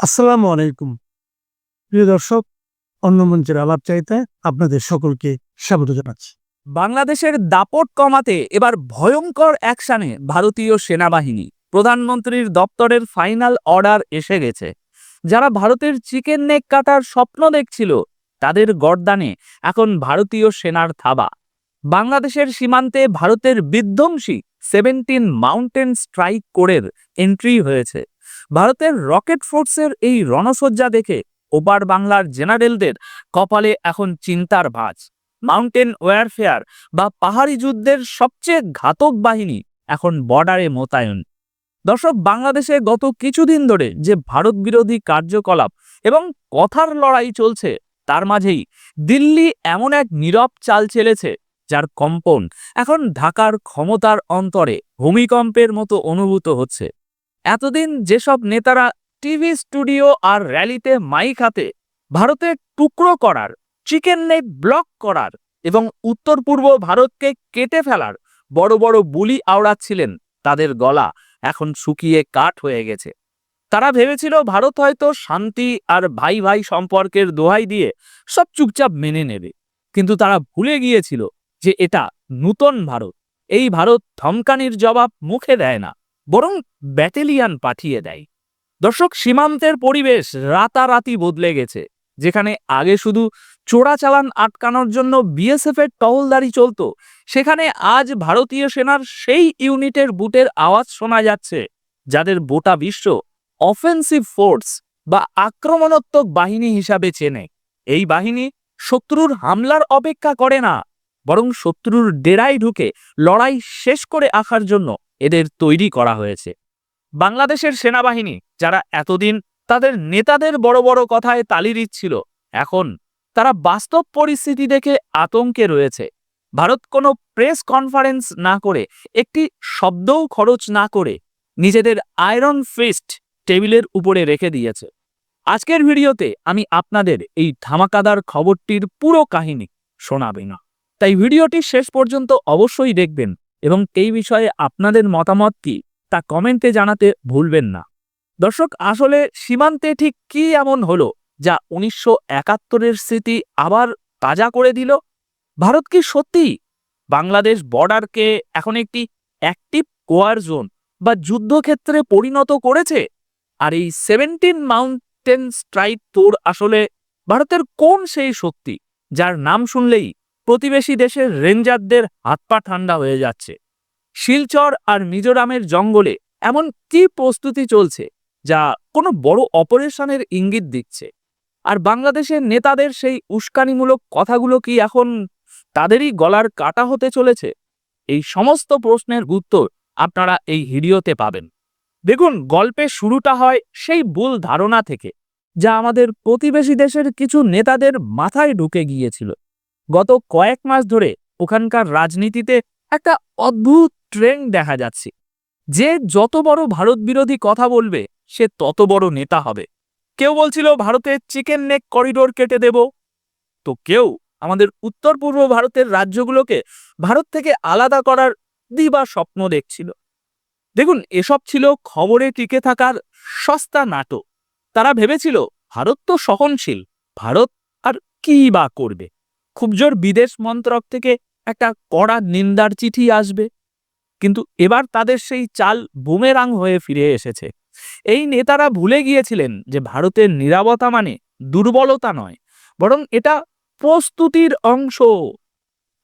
আসসালামু আলাইকুম। প্রিয় দর্শক, অন্য মঞ্চের আলাপচারিতায় আপনাদের সকলকে স্বাগত জানাচ্ছি। বাংলাদেশের দাপট কমাতে এবার ভয়ঙ্কর অ্যাকশনে ভারতীয় সেনাবাহিনী। প্রধানমন্ত্রীর দপ্তরের ফাইনাল অর্ডার এসে গেছে। যারা ভারতের চিকেন নেক কাটার স্বপ্ন দেখছিল তাদের গর্দানে এখন ভারতীয় সেনার থাবা। বাংলাদেশের সীমান্তে ভারতের বিধ্বংসী 17 মাউন্টেন স্ট্রাইক কোরের এন্ট্রি হয়েছে। ভারতের রকেট ফোর্সের এই রণসজ্জা দেখে ওপার বাংলার জেনারেলদের কপালে এখন চিন্তার ভাঁজ। মাউন্টেন ওয়ারফেয়ার বা পাহাড়ি যুদ্ধের সবচেয়ে ঘাতক বাহিনী এখন বর্ডারে মোতায়েন। দর্শক, বাংলাদেশে গত কিছুদিন ধরে যে ভারত বিরোধী কার্যকলাপ এবং কথার লড়াই চলছে, তার মাঝেই দিল্লি এমন এক নীরব চাল চেলেছে যার কম্পন এখন ঢাকার ক্ষমতার অন্তরে ভূমিকম্পের মতো অনুভূত হচ্ছে। এতদিন যেসব নেতারা টিভি স্টুডিও আর র্যালিতে মাইক হাতে ভারতের টুকরো করার, চিকেন নেক ব্লক করার এবং উত্তর পূর্ব ভারতকে কেটে ফেলার বড় বড় বুলি আওড়াচ্ছিলেন, তাদের গলা এখন শুকিয়ে কাঠ হয়ে গেছে। তারা ভেবেছিল ভারত হয়তো শান্তি আর ভাই ভাই সম্পর্কের দোহাই দিয়ে সব চুপচাপ মেনে নেবে, কিন্তু তারা ভুলে গিয়েছিল যে এটা নূতন ভারত। এই ভারত ধমকানির জবাব মুখে দেয় না, বরং ব্যাটালিয়ান পাঠিয়ে দেয়। দর্শক, সীমান্তের পরিবেশ রাতারাতি বদলে গেছে। যেখানে আগে শুধু চোরাচালান আটকানোর জন্য বিএসএফ এর টহলদারি চলতো, সেখানে আজ ভারতীয় সেনার সেই ইউনিটের বুটের আওয়াজ শোনা যাচ্ছে যাদের গোটা বিশ্ব অফেন্সিভ ফোর্স বা আক্রমণাত্মক বাহিনী হিসাবে চেনে। এই বাহিনী শত্রুর হামলার অপেক্ষা করে না, বরং শত্রুর ডেরায় ঢুকে লড়াই শেষ করে আসার জন্য এদের তৈরি করা হয়েছে। বাংলাদেশের সেনাবাহিনী, যারা এতদিন তাদের নেতাদের বড় বড় কথায় তালি দিচ্ছিল, এখন তারা বাস্তব পরিস্থিতি দেখে আতঙ্কে রয়েছে। ভারত কোনো প্রেস কনফারেন্স না করে, একটি শব্দও খরচ না করে নিজেদের আয়রন ফিস্ট টেবিলের উপরে রেখে দিয়েছে। আজকের ভিডিওতে আমি আপনাদের এই ধামাকাদার খবরটির পুরো কাহিনী শোনাবে না, তাই ভিডিওটি শেষ পর্যন্ত অবশ্যই দেখবেন এবং এই বিষয়ে আপনাদের মতামত কি তা কমেন্টে জানাতে ভুলবেন না। দর্শক, আসলে সীমান্তে ঠিক কি এমন হলো যা 1971-এর স্মৃতি আবার তাজা করে দিল? ভারত কি সত্যি বাংলাদেশ বর্ডারকে এখন একটি অ্যাক্টিভ কোয়ার জোন বা যুদ্ধক্ষেত্রে পরিণত করেছে? আর এই 17 মাউন্টেন স্ট্রাইক তোর আসলে ভারতের কোন সেই শক্তি যার নাম শুনলেই প্রতিবেশী দেশের রেঞ্জারদের হাত পা ঠান্ডা হয়ে যাচ্ছে? শিলচর আর মিজোরামের জঙ্গলে এমন কি প্রস্তুতি চলছে যা কোনো বড় অপারেশনের ইঙ্গিত দিচ্ছে? আর বাংলাদেশের নেতাদের সেই উস্কানিমূলক কথাগুলো কি এখন তাদেরই গলার কাটা হতে চলেছে? এই সমস্ত প্রশ্নের উত্তর আপনারা এই ভিডিওতে পাবেন। দেখুন, গল্পের শুরুটা হয় সেই ভুল ধারণা থেকে, যা আমাদের প্রতিবেশী দেশের কিছু নেতাদের মাথায় ঢুকে গিয়েছিল। গত কয়েক মাস ধরে ওখানকার রাজনীতিতে একটা অদ্ভুত ট্রেন্ড দেখা যাচ্ছে, যে যত বড় ভারত বিরোধী কথা বলবে সে তত বড় নেতা হবে। কেউ বলছিল ভারতের চিকেন নেক করিডোর কেটে দেব, তো কেউ আমাদের উত্তর পূর্ব ভারতের রাজ্যগুলোকে ভারত থেকে আলাদা করার দিবা স্বপ্ন দেখছিল। দেখুন, এসব ছিল খবরে টিকে থাকার সস্তা নাটক। তারা ভেবেছিল ভারত তো সহনশীল, ভারত আর কি বা করবে। খুব জোর বিদেশ মন্ত্রক থেকে একটা কড়া নিন্দার চিঠি আসবে, কিন্তু এবার তাদের সেই চাল বুমেরাং হয়ে ফিরে এসেছে। এই নেতারা ভুলে গিয়েছিলেন যে ভারতের নীরবতা মানে দুর্বলতা নয়, বরং এটা প্রস্তুতির অংশ।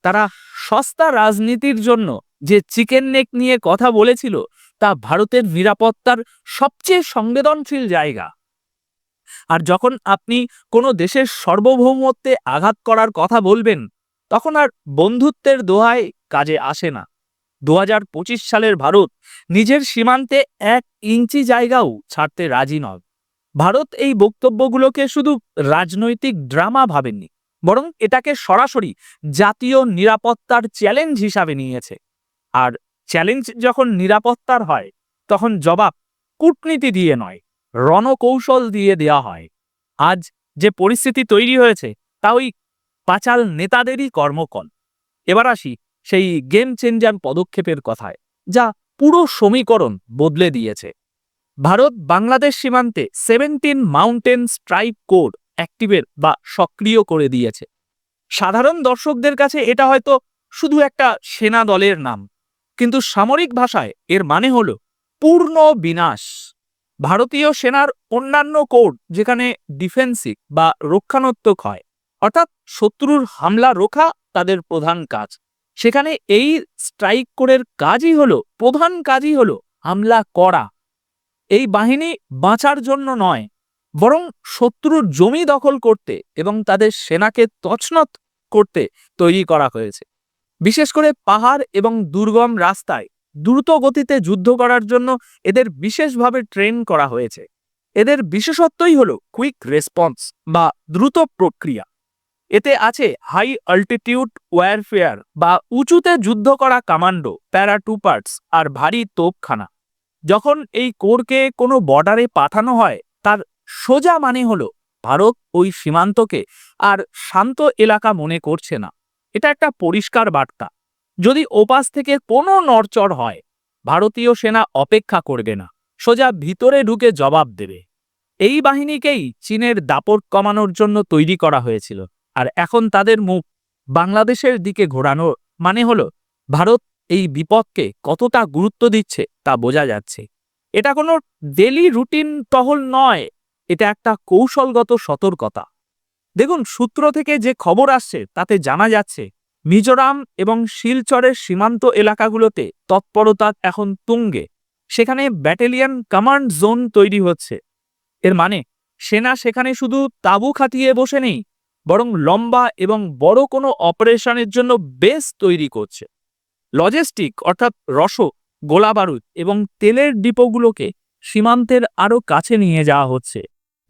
তারা সস্তা রাজনীতির জন্য যে চিকেন নেক নিয়ে কথা বলেছিল, তা ভারতের নিরাপত্তার সবচেয়ে সংবেদনশীল জায়গা। আর যখন আপনি কোনো দেশের সার্বভৌমত্বে আঘাত করার কথা বলবেন, তখন আর বন্ধুত্বের দোহাই কাজে আসে না। 2025 সালের ভারত নিজের সীমান্তে 1 ইঞ্চি জায়গাও ছাড়তে রাজি নয়। ভারত এই বক্তব্যগুলোকে শুধু রাজনৈতিক ড্রামা ভাবেননি, বরং এটাকে সরাসরি জাতীয় নিরাপত্তার চ্যালেঞ্জ হিসাবে নিয়েছে। আর চ্যালেঞ্জ যখন নিরাপত্তার হয়, তখন জবাব কূটনীতি দিয়ে নয়, রণকৌশল দিয়ে দেওয়া হয়। আজ যে পরিস্থিতি তৈরি হয়েছে তা ওই পাচাল নেতাদেরই কর্মকল। এবার আসি সেই গেম চেঞ্জার পদক্ষেপের কথায়, যা পুরো সমীকরণ বদলে দিয়েছে। ভারত বাংলাদেশ সীমান্তে 17 মাউন্টেন স্ট্রাইক কোর অ্যাক্টিভেট বা সক্রিয় করে দিয়েছে। সাধারণ দর্শকদের কাছে এটা হয়তো শুধু একটা সেনা দলের নাম, কিন্তু সামরিক ভাষায় এর মানে হলো পূর্ণ বিনাশ। ভারতীয় সেনার অন্যান্য কোর যেখানে ডিফেন্সিভ বা রক্ষণাত্মক হয়, অর্থাৎ শত্রুর হামলা রোখা তাদের প্রধান কাজ, সেখানে এই স্ট্রাইক কোরের প্রধান কাজই হলো হামলা করা। এই বাহিনী বাঁচার জন্য নয়, বরং শত্রুর জমি দখল করতে এবং তাদের সেনাকে তছনছ করতে তৈরি করা হয়েছে। বিশেষ করে পাহাড় এবং দুর্গম রাস্তায় দ্রুত গতিতে যুদ্ধ করার জন্য এদের বিশেষভাবে ট্রেন করা হয়েছে। এদের বিশেষত্বই হলো কুইক রেসপন্স বা দ্রুত প্রক্রিয়া। এতে আছে হাই অল্টিটিউড ওয়ারফেয়ার বা উঁচুতে যুদ্ধ করা কমান্ডো, প্যারাটুপার্টস আর ভারী তোপখানা। যখন এই কোরকে কোনো বর্ডারে পাঠানো হয়, তার সোজা মানে হলো ভারত ওই সীমান্তকে আর শান্ত এলাকা মনে করছে না। এটা একটা পরিষ্কার বার্তা। যদি ওপাশ থেকে কোনো নড়চড় হয়, ভারতীয় সেনা অপেক্ষা করবে না, সোজা ভিতরে ঢুকে জবাব দেবে। এই বাহিনীকেই চীনের দাপট কমানোর জন্য তৈরি করা হয়েছিল, আর এখন তাদের মুখ বাংলাদেশের দিকে ঘোরানো মানে হলো ভারত এই বিপদকে কতটা গুরুত্ব দিচ্ছে তা বোঝা যাচ্ছে। এটা কোনো ডেলি রুটিন টহল নয়, এটা একটা কৌশলগত সতর্কতা। দেখুন, সূত্র থেকে যে খবর আসছে তাতে জানা যাচ্ছে মিজোরাম এবং শিলচরের সীমান্ত এলাকাগুলোতে তৎপরতা এখন তুঙ্গে। সেখানে ব্যাটালিয়ন কমান্ড জোন তৈরি হচ্ছে। এর মানে সেনা সেখানে শুধু তাঁবু খাটিয়ে বসে নেই, বরং লম্বা এবং বড় কোনো অপারেশনের জন্য বেস তৈরি করছে। লজিস্টিক অর্থাৎ রসদ, গোলাবারুদ এবং তেলের ডিপোগুলোকে সীমান্তের আরও কাছে নিয়ে যাওয়া হচ্ছে।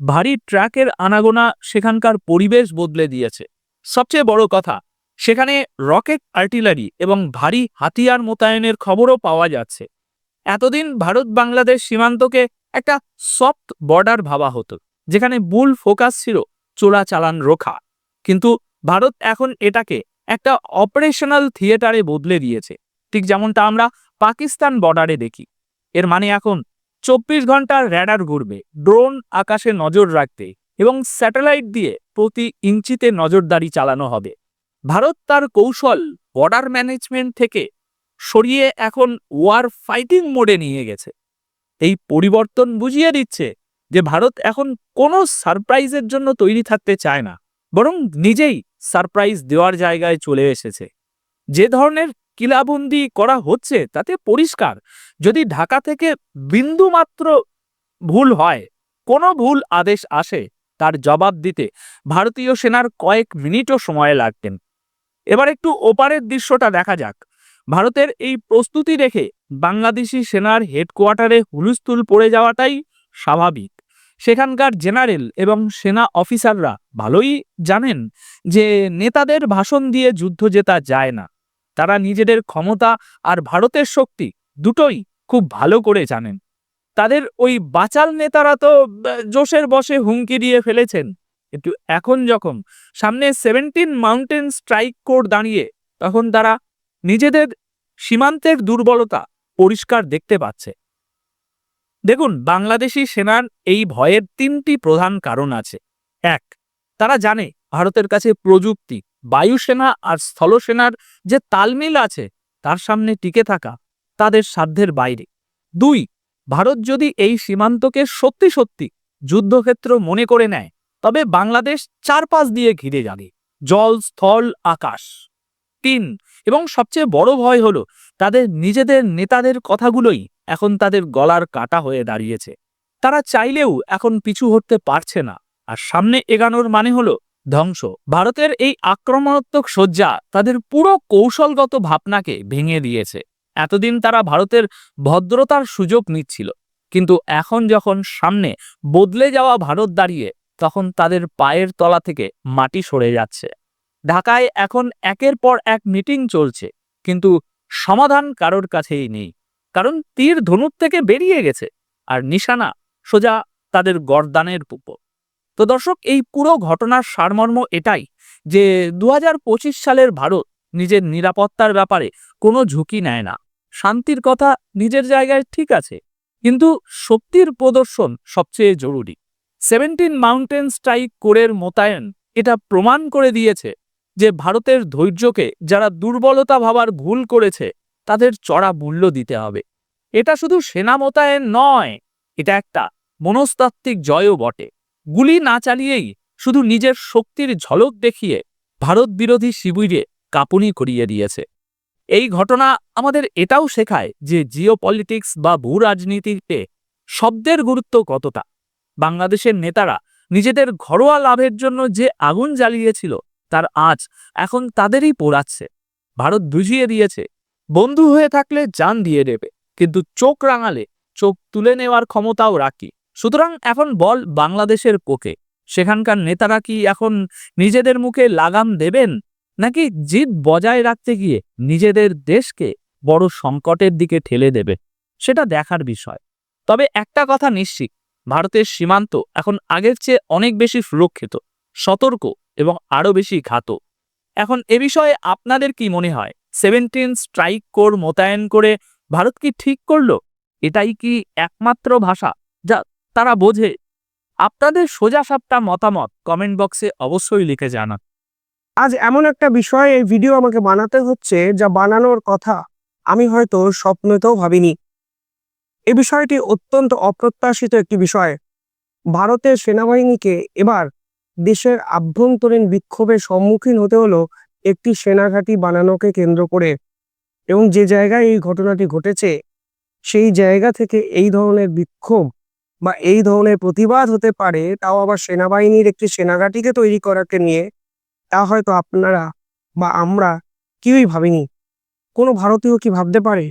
ভারী ট্রাকের আনাগোনা সেখানকার পরিবেশ বদলে দিয়েছে। সবচেয়ে বড় কথা, সেখানে রকেট আর্টিলারি এবং ভারী হাতিয়ার মোতায়েনের খবরও পাওয়া যাচ্ছে। এতদিন ভারত বাংলাদেশ সীমান্তকে একটা সফট বর্ডার ভাবা হতো, যেখানে মূল ফোকাস ছিল চোরাচালান রোখা। কিন্তু ভারত এখন এটাকে একটা অপারেশনাল থিয়েটারে বদলে দিয়েছে, ঠিক যেমনটা আমরা পাকিস্তান বর্ডারে দেখি। এর মানে এখন 24 ঘন্টার র্যাডার ঘুরবে, ড্রোন আকাশে নজর রাখতে এবং স্যাটেলাইট দিয়ে প্রতি ইঞ্চিতে নজরদারি চালানো হবে। ভারত তার কৌশল বর্ডার ম্যানেজমেন্ট থেকে সরিয়ে এখন ওয়ার ফাইটিং মোডে নিয়ে গেছে। এই পরিবর্তন বুঝিয়ে দিচ্ছে যে ভারত এখন কোনো সারপ্রাইজের জন্য তৈরি থাকতে চায় না, বরং নিজেই সারপ্রাইজ দেওয়ার জায়গায় চলে এসেছে। যে ধরনের কিলাবন্দি করা হচ্ছে তাতে পরিষ্কার, যদি ঢাকা থেকে বিন্দুমাত্র ভুল হয়, কোনো ভুল আদেশ আসে, তার জবাব দিতে ভারতীয় সেনার কয়েক মিনিটও সময় লাগতেন। এবার একটু ওপারের দৃশ্যটা দেখা যাক। ভারতের এই প্রস্তুতি দেখে বাংলাদেশি সেনার হেডকোয়ার্টারে হুলস্থুল পড়ে যাওয়াটাই স্বাভাবিক। সেখানকার জেনারেল এবং সেনা অফিসাররা ভালোই জানেন যে নেতাদের ভাষণ দিয়ে যুদ্ধ জেতা যায় না। তারা নিজেদের ক্ষমতা আর ভারতের শক্তি দুটোই খুব ভালো করে জানেন। তাদের ওই বাচাল নেতারা তো জোশের বশে হুমকি দিয়ে ফেলেছেন, কিন্তু এখন যখন সামনে 17 মাউন্টেন স্ট্রাইক কোর দাঁড়িয়ে, তখন তারা নিজেদের সীমান্তের দুর্বলতা পরিষ্কার দেখতে পাচ্ছে। দেখুন, বাংলাদেশি সেনার এই ভয়ের 3টি প্রধান কারণ আছে। 1, তারা জানে ভারতের কাছে প্রযুক্তি, বায়ুসেনা আর স্থলসেনার যে তালমিল আছে, তার সামনে টিকে থাকা তাদের সাধ্যের বাইরে। 2, ভারত যদি এই সীমান্তকে সত্যি সত্যি যুদ্ধক্ষেত্র মনে করে নেয়, তবে বাংলাদেশ চারপাশ দিয়ে ঘিরে যাবে, জল, স্থল, আকাশ। 3, এবং সবচেয়ে বড় ভয় হলো তাদের নিজেদের নেতাদের কথাগুলোই এখন তাদের গলার কাটা হয়ে দাঁড়িয়েছে। তারা চাইলেও এখন পিছু হটতে পারছে না, আর সামনে এগানোর মানে হলো ধ্বংস। ভারতের এই আক্রমণাত্মক সজ্জা তাদের পুরো কৌশলগত ভাবনাকে ভেঙে দিয়েছে। এতদিন তারা ভারতের ভদ্রতার সুযোগ নিচ্ছিল, কিন্তু এখন যখন সামনে বদলে যাওয়া ভারত দাঁড়িয়ে, তখন তাদের পায়ের তলা থেকে মাটি সরে যাচ্ছে। ঢাকায় এখন একের পর এক মিটিং চলছে, কিন্তু সমাধান কারোর কাছেই নেই, কারণ তীর ধনুক থেকে বেরিয়ে গেছে আর নিশানা সোজা তাদের গর্দানের উপর। তো দর্শক, এই পুরো ঘটনার সারমর্ম এটাই যে 2025 সালের ভারত নিজের নিরাপত্তার ব্যাপারে কোনো ঝুঁকি নেয় না। শান্তির কথা নিজের জায়গায় ঠিক আছে, কিন্তু শক্তির প্রদর্শন সবচেয়ে জরুরি। 17 মাউন্টেন স্ট্রাইক কোরের মোতায়েন এটা প্রমাণ করে দিয়েছে যে ভারতের ধৈর্যকে যারা দুর্বলতা ভাবার ভুল করেছে তাদের চড়া মূল্য দিতে হবে। এটা শুধু সেনা মোতায়েন নয়, এটা একটা মনস্তাত্ত্বিক জয়ও বটে। গুলি না চালিয়েই শুধু নিজের শক্তির ঝলক দেখিয়ে ভারত বিরোধী শিবিরে কাঁপুনি করিয়ে দিয়েছে। এই ঘটনা আমাদের এটাও শেখায় যে জিওপলিটিক্স বা ভূ রাজনীতিতে শব্দের গুরুত্ব কতটা। বাংলাদেশের নেতারা নিজেদের ঘরোয়া লাভের জন্য যে আগুন জ্বালিয়েছিল তার আঁচ এখন তাদেরই পোড়াচ্ছে। ভারত বুঝিয়ে দিয়েছে বন্ধু হয়ে থাকলে জান দিয়ে দেবে, কিন্তু চোখ রাঙালে চোখ তুলে নেওয়ার ক্ষমতাও রাখি। সুতরাং এখন বল বাংলাদেশের পক্ষে সেখানকার নেতারা কি এখন নিজেদের মুখে লাগাম দেবেন, নাকি জিদ বজায় রাখতে গিয়ে নিজেদের দেশকে বড় সংকটের দিকে ঠেলে দেবে? সেটা দেখার বিষয়। তবে একটা কথা নিশ্চিত, ভারতের সীমান্ত এখন আগের চেয়ে অনেক বেশি সুরক্ষিত, সতর্ক এবং আরও বেশি ঘাতক। এখন এ বিষয়ে আপনাদের কি মনে হয়? 17 স্ট্রাইক কোর মোতায়েন করে ভারত কি ঠিক করলো? এটাই কি একমাত্র ভাষা যা তারা বোঝে? আপনাদের সোজাসাপটা মতামত কমেন্ট বক্সে অবশ্যই লিখে জানান। আজ এমন একটা বিষয় এই ভিডিও আমাকে বানাতে হচ্ছে যা বানানোর কথা আমি হয়তো স্বপ্নেতেও ভাবিনি। এই বিষয়টি অত্যন্ত অপ্রত্যাশিত একটি বিষয়। ভারতের সেনাবাহিনীকে এবার দেশের আভ্যন্তরীণ বিক্ষোভের সম্মুখীন হতে হলো একটি সেনাঘাঁটি বানানোকে কেন্দ্র করে, এবং যে জায়গায় এই ঘটনাটি ঘটেছে সেই জায়গা থেকে এই ধরনের বিক্ষোভ বা এই ধরনের প্রতিবাদ হতে পারে, তাও আবার সেনাবাহিনীর একটি সেনাঘাঁটিকে তৈরি করাকে নিয়ে, তা হয়তো আপনারা বা আমরা কেউই ভাবিনি। কোনো ভারতীয় কি ভাবতে পারে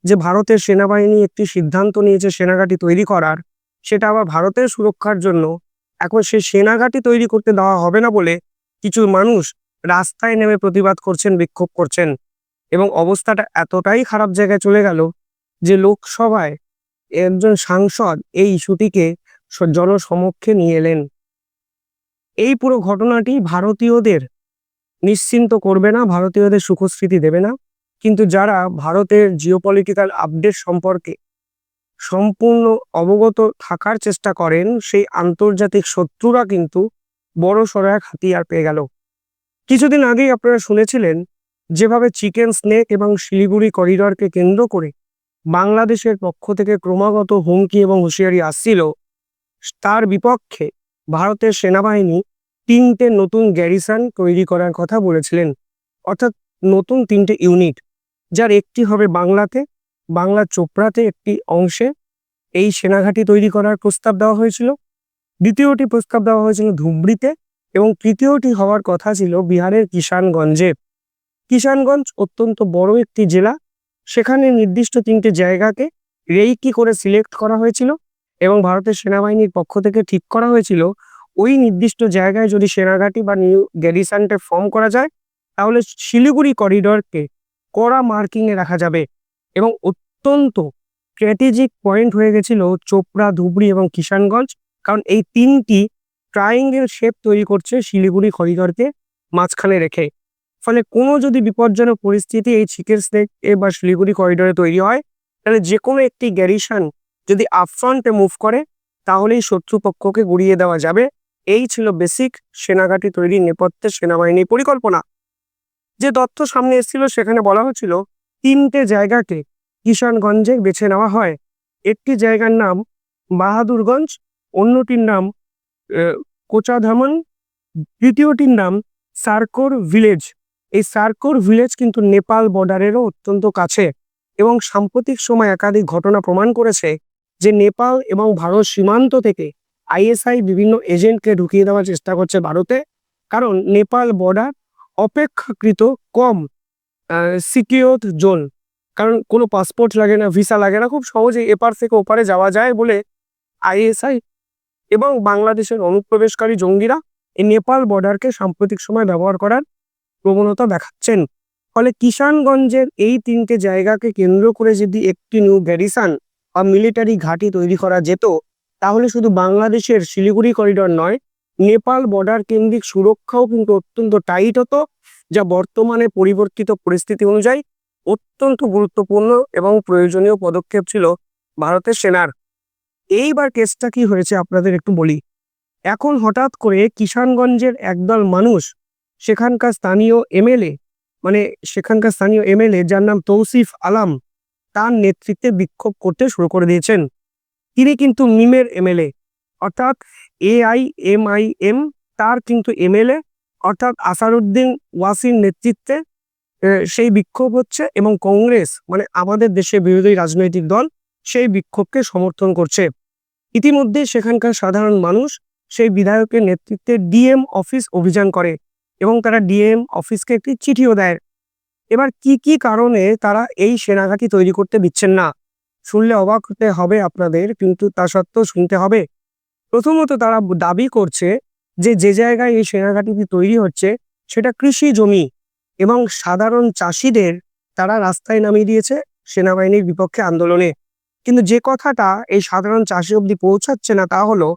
যে ভারতের সেনাবাহিনী একটি সিদ্ধান্ত নিয়েছে সেনাঘাঁটি তৈরি করার, সেটা আবার ভারতের সুরক্ষার জন্য? এখন সেই সেনাঘাঁটি তৈরি করতে দেওয়া হবে না বলে কিছু মানুষ রাস্তায় নেমে প্রতিবাদ করছেন, বিক্ষোভ করছেন, এবং অবস্থাটা এতটাই খারাপ জায়গায় চলে গেল যে লোকসভায় একজন সাংসদ এই ইস্যুটিকে জনসমক্ষে নিয়ে এলেন। এই পুরো ঘটনাটি ভারতীয়দের নিশ্চিন্ত করবে না, ভারতীয়দের সুখস্মৃতি দেবে না, কিন্তু যারা ভারতের জিওপলিটিক্যাল আপডেট সম্পর্কে সম্পূর্ণ অবগত থাকার চেষ্টা করেন সেই আন্তর্জাতিক শত্রুরা কিন্তু বড় সড় এক হাতিয়ার পেয়ে গেল। কিছুদিন আগেই আপনারা শুনেছিলেন যেভাবে চিকেন স্নেক এবং শিলিগুড়ি করিডরকে কেন্দ্র করে বাংলাদেশের পক্ষ থেকে ক্রমাগত হুমকি এবং হুঁশিয়ারি আসছিল, তার বিপক্ষে ভারতের সেনাবাহিনী 3টে নতুন গ্যারিসন তৈরি করার কথা বলেছিলেন, অর্থাৎ নতুন 3টে ইউনিট, যার একটি হবে বাংলাতে, বাংলা চোপড়াতে একটি অংশে এই সেনাঘাঁটি তৈরি করার প্রস্তাব দেওয়া হয়েছিল। দ্বিতীয়টি প্রস্তাব দেওয়া হয়েছিল ধুবড়িতে, এবং তৃতীয়টি হওয়ার কথা ছিল বিহারের কিষানগঞ্জে। কিষানগঞ্জ অত্যন্ত বড় একটি জেলা, সেখানে নির্দিষ্ট 3টে জায়গাকে রেইকি করে সিলেক্ট করা হয়েছিল, এবং ভারতের সেনাবাহিনীর পক্ষ থেকে ঠিক করা হয়েছিল ওই নির্দিষ্ট জায়গায় যদি সেনাঘাঁটি বা নিউ গ্যারিসনটা ফর্ম করা যায় তাহলে শিলিগুড়ি করিডরকে কড়া মার্কিংয়ে রাখা যাবে। এবং অত্যন্ত স্ট্র্যাটেজিক পয়েন্ট হয়ে গেছিল চোপড়া, ধুবড়ি এবং কিষানগঞ্জ, কারণ এই 3টি ট্রায়াঙ্গেল শেপ তৈরি করছে শিলিগুড়ি করিডরকে মাঝখানে রেখে। ফলে কোনো যদি বিপজ্জনক পরিস্থিতি এই চিকেন স্নেক বা শিলিগুড়ি করিডরে তৈরি হয়, তাহলে যে কোনো একটি গ্যারিসন যদি আপফ্রন্টে মুভ করে তাহলেই শত্রুপক্ষকে গুড়িয়ে দেওয়া যাবে। এই ছিল বেসিক সেনাঘাঁটি তৈরির নেপথ্যে সেনাবাহিনীর পরিকল্পনা। যে তথ্য সামনে এসেছিল সেখানে বলা হচ্ছিল 3টে জায়গাকে কিষানগঞ্জে বেছে নেওয়া হয়। একটি জায়গার নাম বাহাদুরগঞ্জ, অন্যটির নাম কোচাধামন, তৃতীয়টির নাম সারকোর ভিলেজ। এই সারকোর ভিলেজ কিন্তু নেপাল বর্ডারেরও অত্যন্ত কাছে, এবং সাম্প্রতিক সময় একাধিক ঘটনা প্রমাণ করেছে যে নেপাল এবং ভারত সীমান্ত থেকে আইএসআই বিভিন্ন এজেন্টকে ঢুকিয়ে দেওয়ার চেষ্টা করছে ভারতে, কারণ নেপাল বর্ডার অপেক্ষাকৃত কম সিকিউর জোন, কারণ কোনো পাসপোর্ট লাগে না, ভিসা লাগে না, খুব সহজেই এপার থেকে ওপারে যাওয়া যায় বলে আইএসআই এবং বাংলাদেশের অনুপ্রবেশকারী জঙ্গিরা এই নেপাল বর্ডারকে সাম্প্রতিক সময় ব্যবহার করার প্রবণতা দেখাচ্ছেন। ফলে কিষানগঞ্জের এই 3টে জায়গাকে কেন্দ্র করে যদি একটি নিউ গ্যারিসন বা মিলিটারি ঘাঁটি তৈরি করা যেত, তাহলে শুধু বাংলাদেশের শিলিগুড়ি করিডর নয়, নেপাল বর্ডার কেন্দ্রিক সুরক্ষাও কিন্তু অত্যন্ত টাইট হতো, যা বর্তমানে পরিবর্তিত পরিস্থিতি অনুযায়ী অত্যন্ত গুরুত্বপূর্ণ এবং প্রয়োজনীয় পদক্ষেপ ছিল ভারতের সেনার। এইবার কেসটা কি হয়েছে আপনাদের একটু বলি। এখন হঠাৎ করে কিষানগঞ্জের একদল মানুষ সেখানকার স্থানীয় এমএলএ, যার নাম তৌসিফ আলম, তার নেতৃত্বে বিক্ষোভ করতে শুরু করে দিয়েছেন। তিনি কিন্তু মিমের এমএলএ, অর্থাৎ AIMIM তার কিন্তু এমএলএ, অর্থাৎ আসারউদ্দিন ওয়াসির নেতৃত্বে সেই বিক্ষোভ হচ্ছে এবং কংগ্রেস আমাদের দেশের বিরোধী রাজনৈতিক দল সেই বিক্ষোভকে সমর্থন করছে। ইতিমধ্যে সেখানকার সাধারণ মানুষ সেই বিধায়কের নেতৃত্বে ডিএম অফিস অভিযান করে এবং তারা ডিএম অফিসকে একটি চিঠিও দেয়। এবার কি কি কারণে তারা এই সেনাঘাঁটি তৈরি করতে দিচ্ছেন না, শুনলে অবাক হতে হবে আপনাদের, কিন্তু তা সত্ত্বেও শুনতে হবে। প্রথমত তারা দাবি করছে যে জায়গায় এই সেনাঘাঁটিটি তৈরি হচ্ছে সেটা কৃষি জমি এবং সাধারণ চাষিদের তারা রাস্তায় নামিয়ে দিয়েছে সেনাবাহিনীর বিপক্ষে আন্দোলনে। কিন্তু যে কথাটা এই সাধারণ চাষি অবধি পৌঁছাচ্ছে না তা হলো,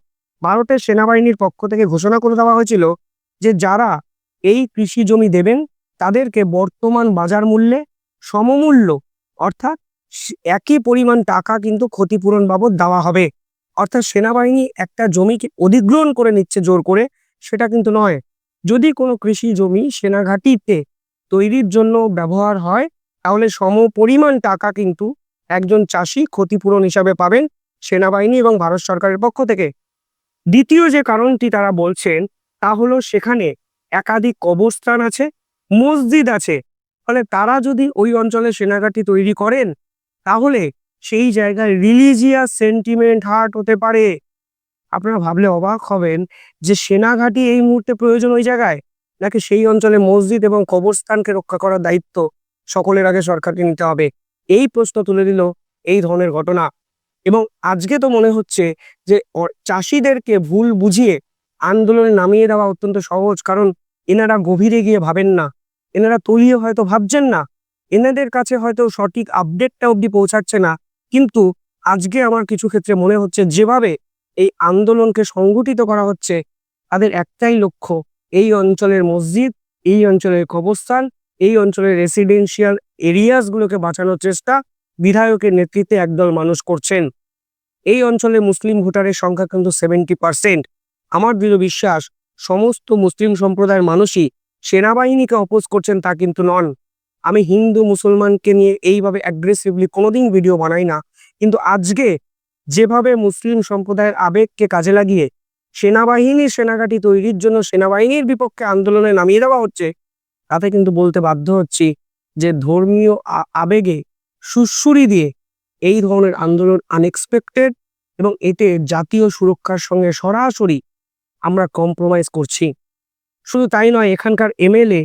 ভারতের সেনাবাহিনীর পক্ষ থেকে ঘোষণা করে দেওয়া হয়েছিল যে যারা এই কৃষি জমি দেবেন তাদেরকে বর্তমান বাজার মূল্যে সমমূল্য, অর্থাৎ একই পরিমাণ টাকা কিন্তু ক্ষতিপূরণ বাবদ দেওয়া হবে। অর্থাৎ সেনাবাহিনী একটা জমিকে অধিগ্রহণ করে নিচ্ছে জোর করে, সেটা কিন্তু নয়। যদি কোনো কৃষি জমি সেনাঘাঁটিতে তৈরির জন্য ব্যবহার হয় তাহলে সমপরিমাণ টাকা কিন্তু একজন চাষি ক্ষতিপূরণ হিসাবে পাবেন সেনাবাহিনী এবং ভারত সরকারের পক্ষ থেকে। দ্বিতীয় যে কারণটি তারা বলছেন তা হলো সেখানে একাধিক কবরস্থান আছে, মসজিদ আছে, ফলে তারা যদি ওই অঞ্চলে সেনাঘাঁটি তৈরি করেন তাহলে সেই জায়গায় রিলিজিয়াস সেন্টিমেন্ট হার্ট হতে পারে। আপনারা ভাবলে অবাক হবেন যে সেনাঘাঁটি এই মুহূর্তে প্রয়োজন ওই জায়গায়, নাকি সেই অঞ্চলে মসজিদ এবং কবরস্থানকে রক্ষা করার দায়িত্ব সকলের আগে সরকারকে নিতে হবে। এই প্রশ্ন তুলে দিল এই ধরনের ঘটনা। এবং আজকে তো মনে হচ্ছে যে চাষিদেরকে ভুল বুঝিয়ে আন্দোলনে নামিয়ে দেওয়া অত্যন্ত সহজ, কারণ এনারা গভীরে গিয়ে ভাবেন না, এনারা তলিয়ে হয়তো ভাবছেন না, এনাদের কাছে হয়তো সঠিক আপডেটটা অবধি পৌঁছাচ্ছে না। কিন্তু আজকে আমার কিছু ক্ষেত্রে মনে হচ্ছে যেভাবে এই আন্দোলনকে সংগঠিত করা হচ্ছে, তাদের একটাই লক্ষ্য এই অঞ্চলের মসজিদ, এই অঞ্চলের কবরস্থান, এই অঞ্চলের রেসিডেন্সিয়াল এরিয়াসগুলোকে বাঁচানোর চেষ্টা বিধায়কের নেতৃত্বে একদল মানুষ করছেন। এই অঞ্চলে মুসলিম ভোটারের সংখ্যা কিন্তু 70%। আমার দৃঢ় বিশ্বাস সমস্ত মুসলিম সম্প্রদায়ের মানুষই সেনাবাহিনীকে অপোজ করছেন তা কিন্তু নন। আমি হিন্দু মুসলমানকে নিয়ে এইভাবে অ্যাগ্রেসিভলি কোনোদিন ভিডিও বানাই না, কিন্তু আজকে যেভাবে মুসলিম সম্প্রদায়ের আবেগকে কাজে লাগিয়ে সেনাঘাঁটি তৈরির জন্য সেনাবাহিনীর বিপক্ষে আন্দোলনে নামিয়ে দেওয়া হচ্ছে, তাতে কিন্তু বলতে বাধ্য হচ্ছি যে ধর্মীয় আবেগে সুড়সুড়ি দিয়ে এই ধরনের আন্দোলন আনএক্সপেক্টেড, এবং এতে জাতীয় সুরক্ষার সঙ্গে সরাসরি আমরা কম্প্রোমাইজ করছি। শুধু তাই নয়, এখানকার এমএলএ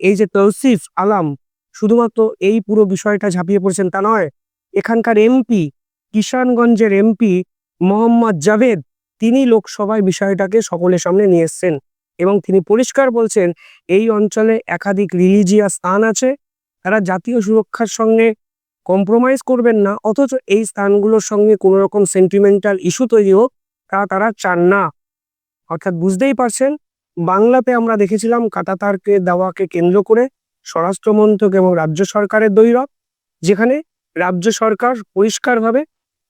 এই যে তৌসিফ আলম শুধুমাত্র এই পুরো বিষয়টা ঝাঁপিয়ে পড়েছেন তা নয়, এখানকার এমপি, কিষানগঞ্জের এমপি মোহাম্মদ জাভেদ, তিনি লোকসভায় বিষয়টাকে সকলের সামনে নিয়ে এসছেন এবং তিনি পরিষ্কার বলছেন এই অঞ্চলে একাধিক রিলিজিয়াস স্থান আছে, তারা জাতীয় সুরক্ষার সঙ্গে কম্প্রোমাইজ করবেন না, অথচ এই স্থানগুলোর সঙ্গে কোনো রকম সেন্টিমেন্টাল ইস্যু তৈরি হোক তারা চান না। অর্থাৎ বুঝতেই পারছেন, বাংলাতে আমরা দেখেছিলাম কাঁটাতারকে দেওয়াকে কেন্দ্র করে স্বরাষ্ট্রমন্ত্রক এবং রাজ্য সরকারের দ্বৈরথ, যেখানে রাজ্য সরকার পরিষ্কারভাবে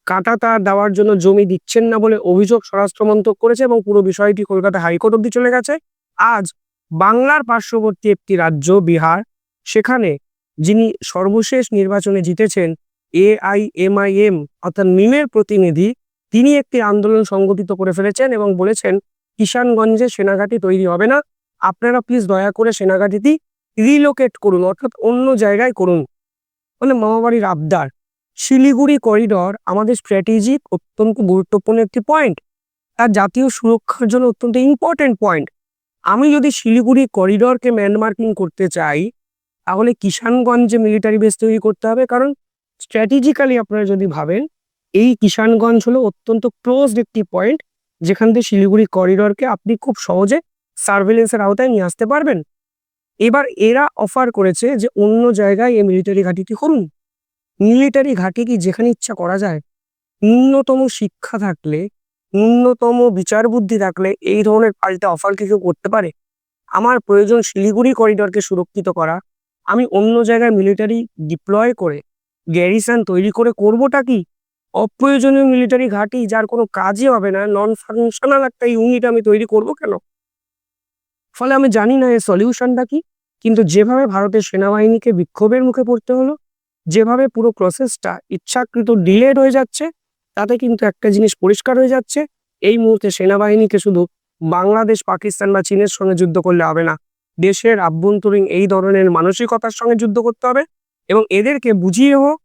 কাঁটাতার দেওয়ার জন্য জমি দিচ্ছেন না বলে অভিযোগ স্বরাষ্ট্রমন্ত্রক করেছে এবং পুরো বিষয়টি কলকাতা হাইকোর্ট অব্দি চলে গেছে। আজ বাংলার পার্শ্ববর্তী একটি রাজ্য বিহার, সেখানে যিনি সর্বশেষ নির্বাচনে জিতেছেন AIMIM অর্থাৎ মিমের প্রতিনিধি, তিনি একটি আন্দোলন সংগঠিত করে ফেলেছেন এবং বলেছেন কিষানগঞ্জে সেনাঘাঁটি তৈরি হবে না, আপনারা প্লিজ দয়া করে সেনাঘাঁটিটি রিলোকেট করুন, অর্থাৎ অন্য জায়গায় করুন। মামাবাড়ির আবদার। শিলিগুড়ি করিডর আমাদের স্ট্র্যাটেজিক অত্যন্ত গুরুত্বপূর্ণ একটি পয়েন্ট, তার জাতীয় সুরক্ষার জন্য অত্যন্ত ইম্পর্টেন্ট পয়েন্ট। আমি যদি শিলিগুড়ি করিডরকে ম্যানমার্কিং করতে চাই তাহলে কিষানগঞ্জে মিলিটারি বেস তৈরি করতে হবে, কারণ স্ট্র্যাটেজিক্যালি আপনারা যদি ভাবেন এই কিষানগঞ্জ হলো অত্যন্ত ক্লোজড একটি পয়েন্ট, যেখান থেকে শিলিগুড়ি করিডরকে আপনি খুব সহজে সার্ভেলেন্সের আওতায় নিয়ে আসতে পারবেন। এবার এরা অফার করেছে যে অন্য জায়গায় এই মিলিটারি ঘাঁটিটি করুন। মিলিটারি ঘাঁটি কি যেখানে ইচ্ছা করা যায়? ন্যূনতম শিক্ষা থাকলে, ন্যূনতম বিচার বুদ্ধি থাকলে এই ধরনের পাল্টা অফার কি কেউ করতে পারে? আমার প্রয়োজন শিলিগুড়ি করিডরকে সুরক্ষিত করা, আমি অন্য জায়গায় মিলিটারি ডিপ্লয় করে গ্যারিসন তৈরি করে করবোটা কি? অপ্রয়োজনীয় মিলিটারি ঘাঁটি যার কোনো কাজই হবে না, নন ফাংশনাল একটা ইউনিট আমি তৈরি করব কেন? ফলে আমি জানি না এর সলিউশনটা কি, কিন্তু যেভাবে ভারতের সেনাবাহিনীকে বিক্ষোভের মুখে পড়তে হলো, যেভাবে পুরো প্রসেসটা ইচ্ছাকৃত ডিলেড হয়ে যাচ্ছে, তাতে কিন্তু একটা জিনিস পরিষ্কার হয়ে যাচ্ছে, এই মুহূর্তে সেনাবাহিনীকে শুধু বাংলাদেশ, পাকিস্তান বা চীনের সঙ্গে যুদ্ধ করলে হবে না, দেশের আভ্যন্তরীণ এই ধরনের মানসিকতার সঙ্গে যুদ্ধ করতে হবে এবং এদেরকে বুঝিয়ে হোক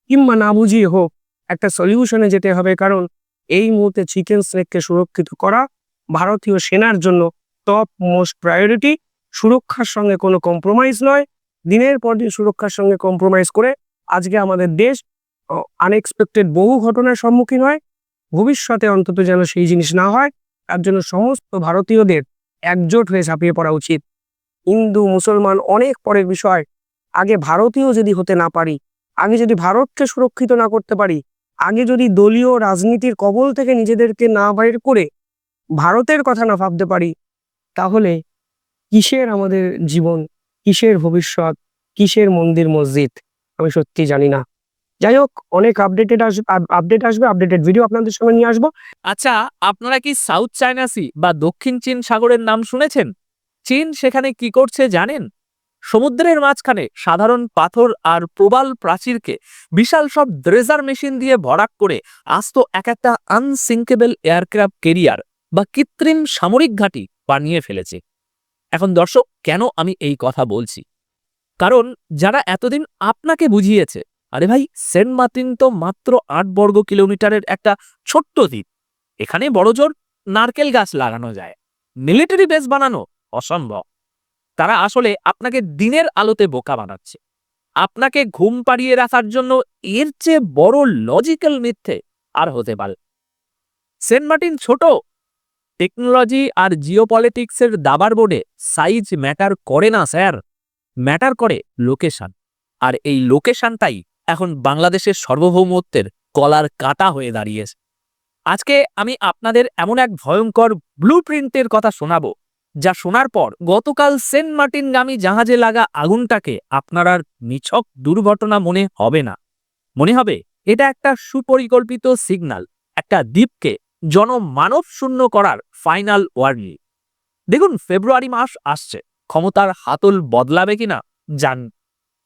কিংবা না বুঝিয়ে হোক একটা সলিউশনে যেতে হবে। কারণ এই মুহূর্তে চিকেন স্নেককে সুরক্ষিত করা ভারতীয় সেনার জন্য টপ মোস্ট প্রায়োরিটি। সুরক্ষার সঙ্গে কোনো কম্প্রোমাইজ নয়। দিনের পর দিন সুরক্ষার সঙ্গে কম্প্রোমাইজ করে আজকে আমাদের দেশ আনএক্সপেক্টেড বহু ঘটনার সম্মুখীন হয়। ভবিষ্যতে অন্তত যেন সেই জিনিস না হয়, তার জন্য সমস্ত ভারতীয়দের একজোট হয়ে ঝাঁপিয়ে পড়া উচিত। হিন্দু মুসলমান অনেক পরের বিষয়, আগে ভারতীয় যদি হতে না পারি, আগে যদি ভারতকে সুরক্ষিত না করতে পারি, আগে যদি দলীয় রাজনীতির কবল থেকে নিজেদেরকে না বাইর করে ভারতের কথা না ভাবতে পারি, তাহলে কিসের আমাদের জীবন, কিসের ভবিষ্যৎ, কিসের মন্দির মসজিদ, আমি সত্যি জানি না। যাই হোক, অনেক আপডেট আসবে, আপডেটেড ভিডিও আপনাদের সামনে নিয়ে আসবো। আচ্ছা, আপনারা কি সাউথ চায়না সি বা দক্ষিণ চীন সাগরের নাম শুনেছেন? চীন সেখানে কি করছে জানেন? সমুদ্রের মাঝখানে সাধারণ পাথর আর প্রবাল প্রাচীরকে বিশাল সব ড্রেজার মেশিন দিয়ে ভরাট করে আস্ত একটা আনসিঙ্কেবল এয়ারক্রাফট ক্যারিয়ার বা কৃত্রিম সামরিক ঘাঁটি বানিয়ে ফেলেছে। এখন দর্শক, কেন আমি এই কথা বলছি? কারণ যারা এতদিন আপনাকে বুঝিয়েছে, আরে ভাই, সেন্ট মার্টিন তো মাত্র 8 বর্গ কিলোমিটারের একটা ছোট্ট দ্বীপ, এখানে বড়জোর নারকেল গাছ লাগানো যায়, মিলিটারি বেস বানানো অসম্ভব, তারা আসলে আপনাকে দিনের আলোতে বোকা বানাচ্ছে। আপনাকে ঘুম পাড়িয়ে রাখার জন্য এর চেয়ে বড় লজিক্যাল মিথ্যে আর হতে পারে? সেন্ট মার্টিন ছোট, টেকনোলজি আর জিওপলিটিক্সের দাবার বোর্ডে সাইজ ম্যাটার করে না স্যার, ম্যাটার করে লোকেশন। আর এই লোকেশনটাই এখন বাংলাদেশের সার্বভৌমত্বের কলার কাটা হয়ে দাঁড়িয়েছে। আজকে আমি আপনাদের এমন এক ভয়ঙ্কর ব্লুপ্রিন্টের কথা শোনাবো, যা শোনার পর গতকাল সেন্ট মার্টিনগামী জাহাজে লাগা আগুনটাকে আপনার আর নিছক দুর্ঘটনা মনে হবে না, মনে হবে এটা একটা সুপরিকল্পিত সিগন্যাল, একটা দ্বীপকে জনমানব শূন্য করার ফাইনাল ওয়ার্নিং। দেখুন, ফেব্রুয়ারি মাস আসছে, ক্ষমতার হাতল বদলাবে কিনা জান,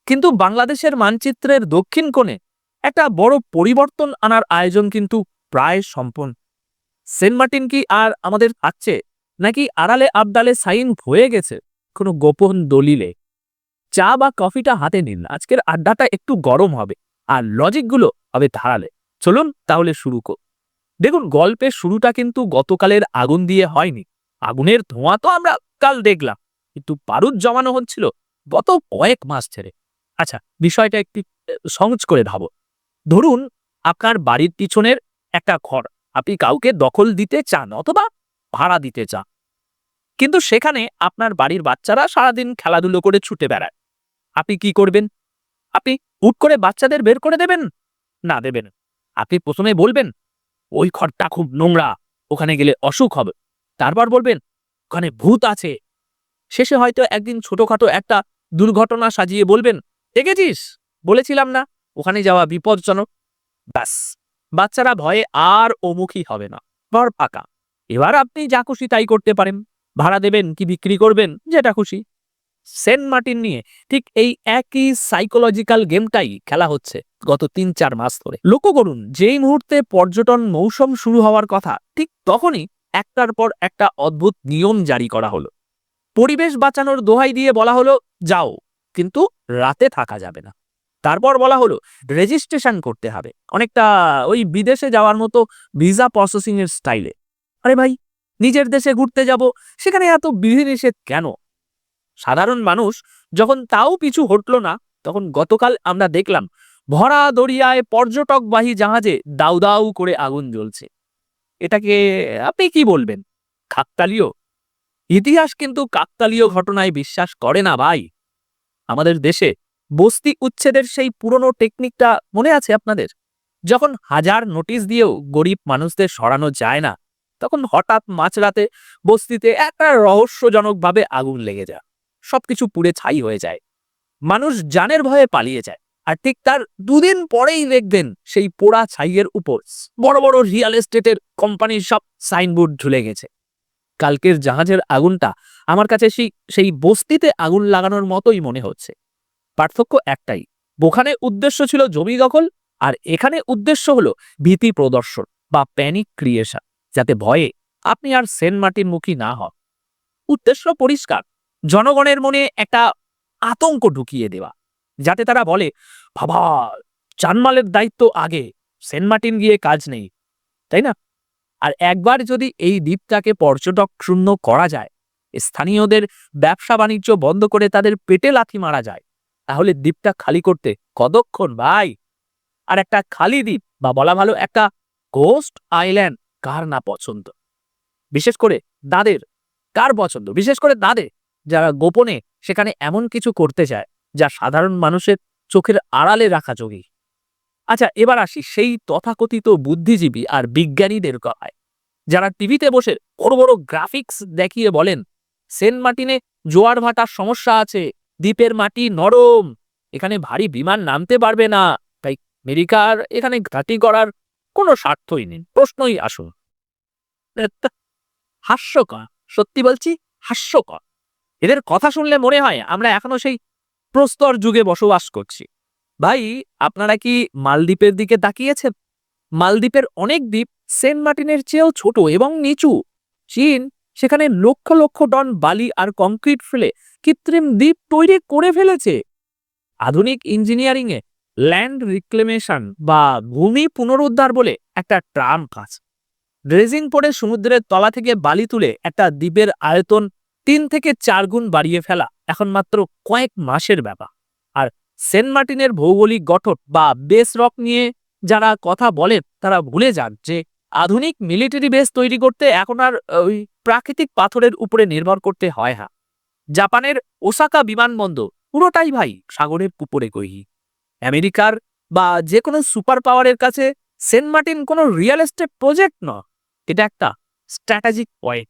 কিন্তু বাংলাদেশের মানচিত্রের দক্ষিণ কোণে একটা বড় পরিবর্তন আনার আয়োজন কিন্তু প্রায় সম্পন্ন। সেন্ট মার্টিন কি আর আমাদের আছে, নাকি আড়ালে আবডালে সাইন হয়ে গেছে কোনো গোপন দলিলে? চা বা কফিটা হাতে নিন, আজকের আড্ডাটা একটু গরম হবে আর লজিকগুলো হবে ধারালে। চলুন তাহলে শুরু কর। দেখুন, গল্পের শুরুটা কিন্তু গতকালের আগুন দিয়ে হয়নি। আগুনের ধোঁয়া তো আমরা কাল দেখলাম, কিন্তু বারুদ জমানো হচ্ছিল গত কয়েক মাস ছেড়ে। আচ্ছা, বিষয়টা একটু সহজ করে ভাবো। ধরুন, আপনার বাড়ির পিছনের একটা ঘর আপনি কাউকে দখল দিতে চান অথবা ভাড়া দিতে চান, কিন্তু সেখানে আপনার বাড়ির বাচ্চারা সারাদিন খেলাধুলো করে ছুটে বেড়ায়। আপনি কি করবেন? আপনি হুট করে বাচ্চাদের বের করে দেবেন? না, দেবেন। আপনি প্রথমে বলবেন, ওই ঘরটা খুব নোংরা, ওখানে গেলে অসুখ হবে। তারপর বলবেন, ওখানে ভূত আছে। শেষে হয়তো একদিন ছোটখাটো একটা দুর্ঘটনা সাজিয়ে বলবেন, দেখেছিস, বলেছিলাম না ওখানে যাওয়া বিপজ্জনক। ব্যাস, বাচ্চারা ভয়ে আর ওমুখী হবে না, ঘর ফাঁকা। এবার আপনি যা খুশি তাই করতে পারেন, ভাড়া দেবেন কি বিক্রি করবেন, যেটা খুশি। সেন্ট মার্টিন নিয়ে ঠিক এই একই সাইকোলজিক্যাল গেমটাই খেলা হচ্ছে গত 3-4 মাস ধরে। লক্ষ্য করুন, যেই মুহূর্তে পর্যটন মৌসুম শুরু হওয়ার কথা, ঠিক তখনই একটার পর একটা অদ্ভুত নিয়ম জারি করা হলো। পরিবেশ বাঁচানোর দোহাই দিয়ে বলা হলো, যাও, কিন্তু রাতে থাকা যাবে না। তারপর বলা হলো, রেজিস্ট্রেশন করতে হবে, অনেকটা ওই বিদেশে যাওয়ার মতো ভিসা প্রসেসিং এর স্টাইলে। আরে ভাই, নিজের দেশে ঘুরতে যাব, সেখানে এত বিধিনিষেধ কেন? সাধারণ মানুষ যখন তাও পিছু হটল না, তখন গতকাল আমরা দেখলাম ভরা দরিয়ায় পর্যটকবাহী জাহাজে দাউ দাউ করে আগুন জ্বলছে। এটাকে আপনি কি বলবেন? কাকতালীয়? ইতিহাস কিন্তু কাকতালীয় ঘটনায় বিশ্বাস করে না ভাই। আমাদের দেশে বস্তি উচ্ছেদের সেই পুরনো টেকনিকটা মনে আছে আপনাদের? যখন হাজার নোটিশ দিয়েও গরিব মানুষদের সরানো যায় না, তখন হঠাৎ মাঝরাতে বস্তিতে একটা রহস্যজনকভাবে আগুন লেগে যায়, সবকিছু পুড়ে ছাই হয়ে যায়, মানুষ জানের ভয়ে পালিয়ে যায়। আর ঠিক তার 2 দিন পরেই দেখবেন সেই পোড়া ছাইয়ের উপর বড় বড় রিয়েল এস্টেটের কোম্পানির সব সাইনবোর্ড ঝুলে গেছে। কালকের জাহাজের আগুনটা আমার কাছে সেই বস্তিতে আগুন লাগানোর মতোই মনে হচ্ছে। পার্থক্য একটাই, ওখানে উদ্দেশ্য ছিল জমি দখল, আর এখানে উদ্দেশ্য হলো ভীতি প্রদর্শন বা প্যানিক ক্রিয়েশন, যাতে ভয়ে আপনি আর সেন্ট মার্টিন মুখী না হন। উদ্দেশ্য পরিষ্কার, জনগণের মনে একটা আতঙ্ক ঢুকিয়ে দেওয়া, যাতে তারা বলে, বাবা, জানমালের দায়িত্ব আগে, সেন্ট মার্টিন গিয়ে কাজ নেই, তাই না? আর একবার যদি এই দ্বীপটাকে পর্যটক শূন্য করা যায়, স্থানীয়দের ব্যবসা বাণিজ্য বন্ধ করে তাদের পেটে লাথি মারা যায়, তাহলে দ্বীপটা খালি করতে কতক্ষণ ভাই? আর একটা খালি দ্বীপ, বা বলা ভালো একটা গোস্ট আইল্যান্ড, কার না পছন্দ? বিশেষ করে তাদের, কার পছন্দ? বিশেষ করে তাদের যারা গোপনে সেখানে এমন কিছু করতে চায় যা সাধারণ মানুষের চোখের আড়ালে রাখা যোগী। আচ্ছা, এবার আসি সেই তথাকথিত বুদ্ধিজীবী আর বিজ্ঞানীদের কথায়, যারা টিভিতে বসে বড় বড় গ্রাফিক্স দেখিয়ে বলেন সেন্ট মার্টিনে জোয়ার ভাটার সমস্যা আছে, দ্বীপের মাটি নরম, এখানে ভারী বিমান নামতে পারবে না, তাই আমেরিকার এখানে ঘাঁটি করার কোনো স্বার্থই নেই, প্রশ্নই আসুন। হাস্যকর, সত্যি বলছি, হাস্যকর। এদের কথা শুনলে মনে হয় আমরা এখনো সেই প্রস্তর যুগে বসবাস করছি। ভাই, আপনারা কি মালদ্বীপের দিকে তাকিয়েছেন? মালদ্বীপের অনেক দ্বীপ সেন্ট মার্টিনের চেয়েও ছোট এবং নিচু। চীন সেখানে লক্ষ লক্ষ টন বালি আর কংক্রিট ফেলে কৃত্রিম দ্বীপ তৈরি করে ফেলেছে। আধুনিক ইঞ্জিনিয়ারিং এ ল্যান্ড রিক্লেমেশন বা ভূমি পুনরুদ্ধার বলে একটা টার্ম কাজ। ড্রেজিং করে সমুদ্রের তলা থেকে বালি তুলে একটা দ্বীপের আয়তন 3 থেকে 4 গুণ বাড়িয়ে ফেলা এখন মাত্র কয়েক মাসের ব্যাপার। আর সেন্ট মার্টিনের ভৌগোলিক গঠন বা বেস রক নিয়ে যারা কথা বলেন তারা ভুলে যান যে আধুনিক মিলিটারি বেস তৈরি করতে এখন আর ওই প্রাকৃতিক পাথরের উপরে নির্ভর করতে হয় না। জাপানের ওসাকা বিমানবন্দর পুরোটাই ভাই সাগরের উপরে গহি। আমেরিকার বা যে কোনো সুপার পাওয়ারের কাছে সেন্ট মার্টিন কোনো রিয়েল এস্টেট প্রজেক্ট নয়, এটা একটা স্ট্র্যাটেজিক পয়েন্ট।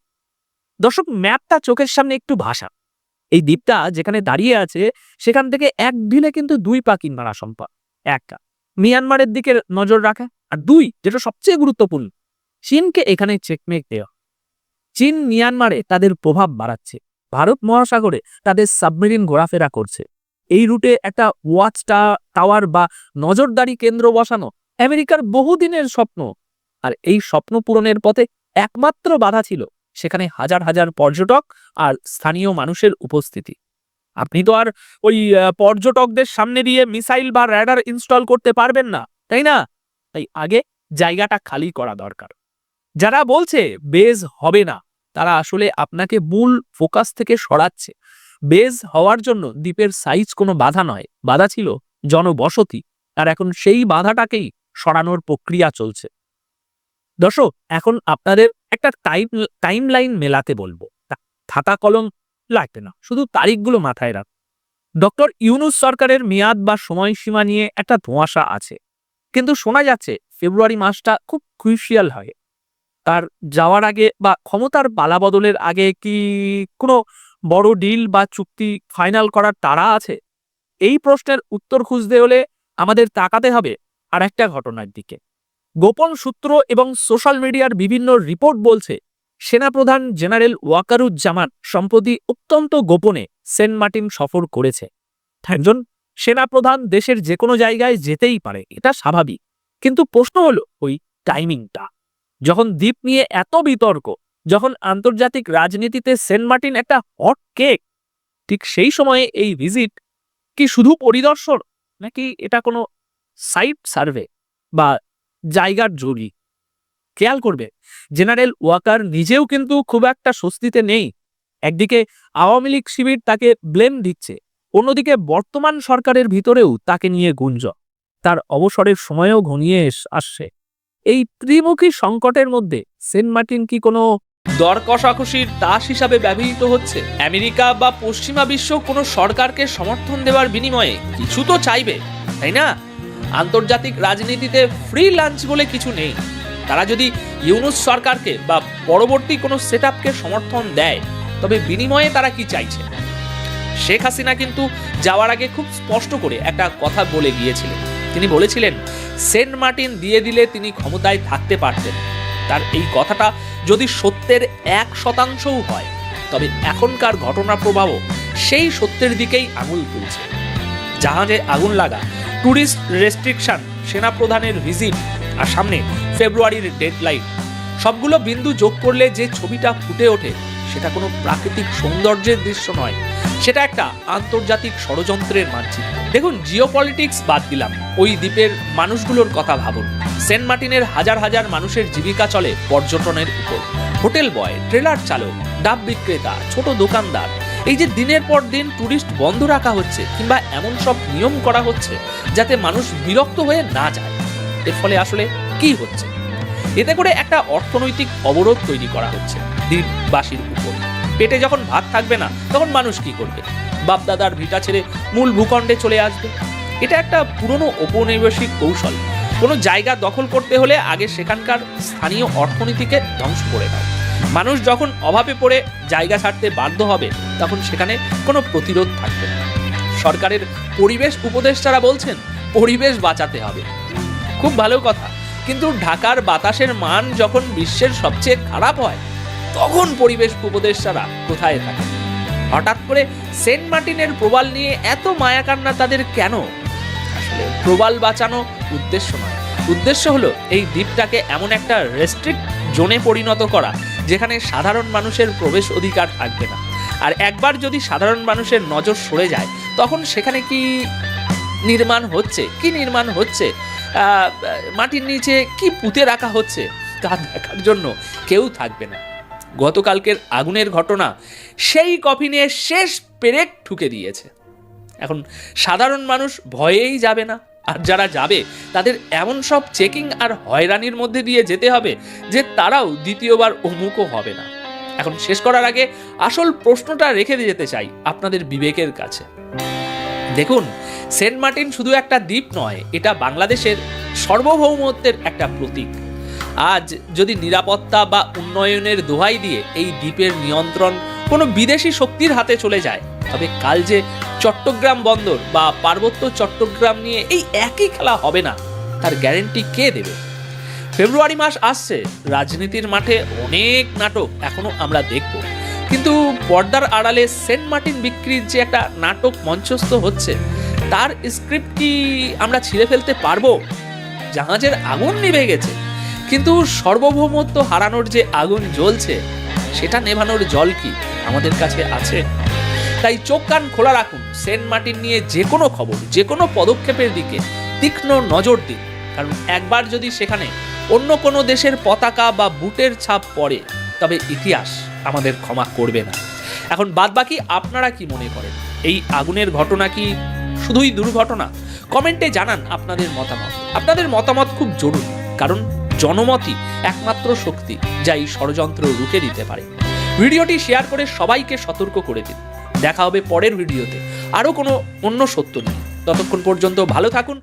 দর্শক, ম্যাপটা চোখের সামনে একটু ভাসা। এই দ্বীপটা যেখানে দাঁড়িয়ে আছে সেখান থেকে এক ঢিলে কিন্তু 2 পাখি মারা সম্ভব। একটা, মিয়ানমারের দিকে নজর রাখা, আর 2, যেটা সবচেয়ে গুরুত্বপূর্ণ, চীনকে এখানে চেকমেট দেওয়া। চীন মিয়ানমারে তাদের প্রভাব বাড়াচ্ছে, ভারত মহাসাগরে তাদের সাবমেরিন ঘোরাফেরা করছে। এই রুটে একটা ওয়াচ টাওয়ার বা নজরদারি কেন্দ্র বসানো আমেরিকার বহুদিনের স্বপ্ন। আর এই স্বপ্ন পূরণের পথে একমাত্র বাধা ছিল সেখানে হাজার হাজার পর্যটক আর স্থানীয় মানুষের উপস্থিতি। আপনি তো আর ওই পর্যটকদের সামনে দিয়ে মিসাইল বা র্যাডার ইনস্টল করতে পারবেন না, তাই না? তাই আগে জায়গাটা খালি করা দরকার। যারা বলছে বেজ হবে না, তারা আসলে আপনাকে মূল ফোকাস থেকে সরাচ্ছে। বেজ হওয়ার জন্য দ্বীপের সাইজ কোনো বাধা নয়, বাধা ছিল জনবসতি, আর এখন সেই বাধাটাকেই সরানোর প্রক্রিয়া চলছে। দর্শক, এখন আপনাদের একটা টাইম লাইন মেলাতে বলবো। খাতা কলম লাগবে না, শুধু তারিখগুলো মাথায় রাখ। ডক্টর ইউনূস সরকারের মেয়াদ বা সময়সীমা নিয়ে একটা ধোঁয়াশা আছে, কিন্তু শোনা যাচ্ছে ফেব্রুয়ারি মাসটা খুব ক্রুশিয়াল হয়। তার যাওয়ার আগে বা ক্ষমতার পালাবদলের আগে কি কোনো বড় ডিল বা চুক্তি ফাইনাল করার তাড়া আছে? এই প্রশ্নের উত্তর খুঁজতে হলে আমাদের তাকাতে হবে আর একটা ঘটনার দিকে। গোপন সূত্র এবং সোশ্যাল মিডিয়ার বিভিন্ন রিপোর্ট বলছে সেনাপ্রধান জেনারেল ওয়াকারুজ্জামান সম্প্রতি অত্যন্ত গোপনে সেন্ট মার্টিন সফর করেছে। একজন সেনাপ্রধান দেশের যে কোনো জায়গায় যেতেই পারে, এটা স্বাভাবিক, কিন্তু প্রশ্ন হলো ওই টাইমিংটা। যখন দ্বীপ নিয়ে এত বিতর্ক, যখন আন্তর্জাতিক রাজনীতিতে সেন্ট মার্টিন একটা হট কেক, ঠিক সেই সময়ে এই ভিজিট কি শুধু পরিদর্শন, নাকি এটা কোনো সাইট সার্ভে বা জায়গার জরুরি? খেয়াল করবে, জেনারেল ওয়াকার নিজেও কিন্তু খুব একটা স্বস্তিতে নেই। একদিকে আওয়ামী লীগ শিবির তাকে ব্লেম দিচ্ছে, অন্যদিকে বর্তমান সরকারের ভিতরেও তাকে নিয়ে গুঞ্জন। তার অবসরের সময়ও ঘনিয়ে আসছে। এই ত্রিমুখী সংকটের মধ্যে সেন্ট মার্টিন কি কোনো দর কষাকষির তাস হিসাবে ব্যবহৃত হচ্ছে? আমেরিকা বা পশ্চিমা বিশ্ব কোনো সরকারকে সমর্থন দেওয়ার বিনিময়ে কিছু তো চাইবে, তাই না? আন্তর্জাতিক রাজনীতিতে ফ্রি লাঞ্চ বলে কিছু নেই। তারা যদি ইউনূস সরকারকে বা পরবর্তী কোনো সেটআপকে সমর্থন দেয়, তবে বিনিময়ে তারা কি চাইছে শেখ হাসিনা কিন্তু যাওয়ার আগে খুব স্পষ্ট করে একটা কথা বলে গিয়েছিলেন। তিনি বলেছিলেন সেন্ট মার্টিন দিয়ে দিলে তিনি ক্ষমতায় থাকতে পারতেন। তার এই কথাটা যদি সত্যের 1% হয়, তবে এখনকার ঘটনা প্রবাহও সেই সত্যের দিকেই আঙুল তুলছে। জাহাজে আগুন লাগা, ট্যুরিস্ট রেস্ট্রিকশন, সেনাপ্রধানের ভিজিট আর সামনে ফেব্রুয়ারির ডেডলাইন, সবগুলো বিন্দু যোগ করলে যে ছবিটা ফুটে ওঠে সেটা কোনো প্রাকৃতিক সৌন্দর্যের দৃশ্য নয়, সেটা একটা আন্তর্জাতিক ষড়যন্ত্রের মানচিত্র। দেখুন, জিওপলিটিক্স বাদ দিলাম, ওই দ্বীপের মানুষগুলোর কথা ভাবুন। সেন্ট মার্টিনের হাজার হাজার মানুষের জীবিকা চলে পর্যটনের উপর। হোটেল বয়, ট্রেলার চালক, ডাব বিক্রেতা, ছোট দোকানদার, এই যে দিনের পর দিন ট্যুরিস্ট বন্ধ রাখা হচ্ছে কিংবা এমন সব নিয়ম করা হচ্ছে যাতে মানুষ বিরক্ত হয়ে না যায়, এর ফলে আসলে কি হচ্ছে? এতে করে একটা অর্থনৈতিক অবরোধ তৈরি করা হচ্ছে দ্বীপবাসীর উপর। পেটে যখন ভাত থাকবে না, তখন মানুষ কি করবে? বাপদাদার ভিটা ছেড়ে মূল ভূখণ্ডে চলে আসবে। এটা একটা পুরনো ঔপনিবেশিক কৌশল। কোনো জায়গা দখল করতে হলে আগে সেখানকার স্থানীয় অর্থনীতিকে ধ্বংস করে দাও। মানুষ যখন অভাবে পড়ে জায়গা ছাড়তে বাধ্য হবে, তখন সেখানে কোনো প্রতিরোধ থাকবে না। সরকারের পরিবেশ উপদেষ্টারা বলছেন পরিবেশ বাঁচাতে হবে, খুব ভালো কথা, কিন্তু ঢাকার বাতাসের মান যখন বিশ্বের সবচেয়ে খারাপ হয়, তখন পরিবেশ উপদেষ্টারা কোথায় থাকে? হঠাৎ করে সেন্ট মার্টিনের প্রবাল নিয়ে এত মায়াকান্না তাদের কেন? আসলে প্রবাল বাঁচানো উদ্দেশ্য নয়, উদ্দেশ্য হলো এই দ্বীপটাকে এমন একটা রেস্ট্রিক্ট জোনে পরিণত করা যেখানে সাধারণ মানুষের প্রবেশ অধিকার থাকবে না। আর একবার যদি সাধারণ মানুষের নজর সরে যায়, তখন সেখানে কি নির্মাণ হচ্ছে, মাটির নিচে কি পুঁতে রাখা হচ্ছে, তা দেখার জন্য কেউ থাকবে না। গতকালকের আগুনের ঘটনা সেই কফিনে শেষ পেরেক ঠুকে দিয়েছে। এখন সাধারণ মানুষ ভয়েই যাবে না, আর যারা যাবে তাদের এমন সব চেকিং আর হয়রানির মধ্যে দিয়ে যেতে হবে যে তারাও দ্বিতীয়বার উন্মুখও হবে না। এখন শেষ করার আগে আসল প্রশ্নটা রেখে যেতে চাই আপনাদের বিবেকের কাছে। দেখুন, সেন্ট মার্টিন শুধু একটা দ্বীপ নয়, এটা বাংলাদেশের সার্বভৌমত্বের একটা প্রতীক। আজ যদি নিরাপত্তা বা উন্নয়নের দোহাই দিয়ে এই দ্বীপের নিয়ন্ত্রণ কোনো বিদেশি শক্তির হাতে চলে যায়, তবে কাল যে চট্টগ্রাম বন্দর বা পার্বত্য চট্টগ্রাম নিয়ে এই একই খেলা হবে না, তার গ্যারেন্টি কে দেবে? ফেব্রুয়ারি মাস আসছে, রাজনীতির মাঠে অনেক নাটক এখনো আমরা দেখব, কিন্তু পর্দার আড়ালে সেন্ট মার্টিন বিক্রির যে একটা নাটক মঞ্চস্থ হচ্ছে, তার স্ক্রিপ্ট কি আমরা ছিঁড়ে ফেলতে পারবো? জাহাজের আগুন নিভে গেছে, কিন্তু সার্বভৌমত্ব হারানোর যে আগুন জ্বলছে, সেটা নেভানোর জল কি আমাদের কাছে আছে? তাই চোখ কান খোলা রাখুন, সেন্ট মার্টিন নিয়ে যে কোনো খবর, যে কোনো পদক্ষেপের দিকে তীক্ষ্ণ নজর দিন, কারণ একবার যদি সেখানে অন্য কোনো দেশের পতাকা বা বুটের ছাপ পড়ে, তবে ইতিহাস আমাদের ক্ষমা করবে না। এখন বাদবাকি আপনারা কি মনে করেন? এই আগুনের ঘটনা কি শুধুই দুর্ঘটনা? কমেন্টে জানান আপনাদের মতামত খুব জরুরি, কারণ জনমতই একমাত্র শক্তি যা এই ষড়যন্ত্র রুখে দিতে পারে। ভিডিওটি শেয়ার করে সবাইকে সতর্ক করে দিন। দেখা হবে পরের ভিডিওতে আরো কোনো অন্য সত্য নিয়ে। ততক্ষণ পর্যন্ত ভালো থাকুন।